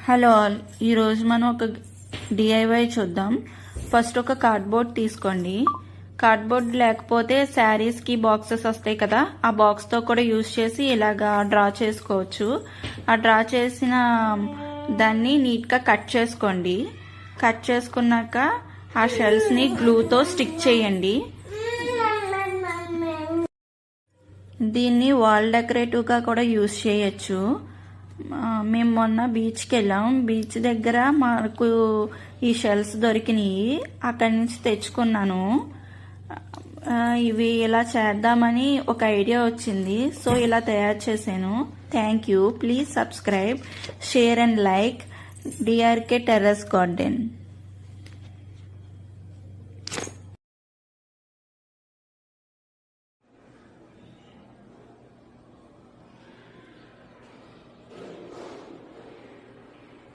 Hello all, ఈరోజు మనం ఒక డిఐవై చూద్దాం. ఫస్ట్ ఒక కార్డ్బోర్డ్ తీసుకోండి. కార్డ్బోర్డ్ లేకపోతే శారీస్కి బాక్సెస్ వస్తాయి కదా, ఆ బాక్స్తో కూడా యూజ్ చేసి ఇలాగా డ్రా చేసుకోవచ్చు. ఆ డ్రా చేసిన దాన్ని నీట్గా కట్ చేసుకోండి. కట్ చేసుకున్నాక ఆ షెల్స్ని గ్లూతో స్టిక్ చేయండి. దీన్ని వాల్ డెకరేటివ్గా కూడా యూజ్ చేయొచ్చు. మేము మొన్న బీచ్కి వెళ్ళాం. బీచ్ దగ్గర మాకు ఈ షెల్స్ దొరికినాయి, అక్కడి నుంచి తెచ్చుకున్నాను. ఇవి ఇలా చేద్దామని ఒక ఐడియా వచ్చింది, సో ఇలా తయారు చేశాను. Thank you. Please subscribe, share and like DRK terrace garden.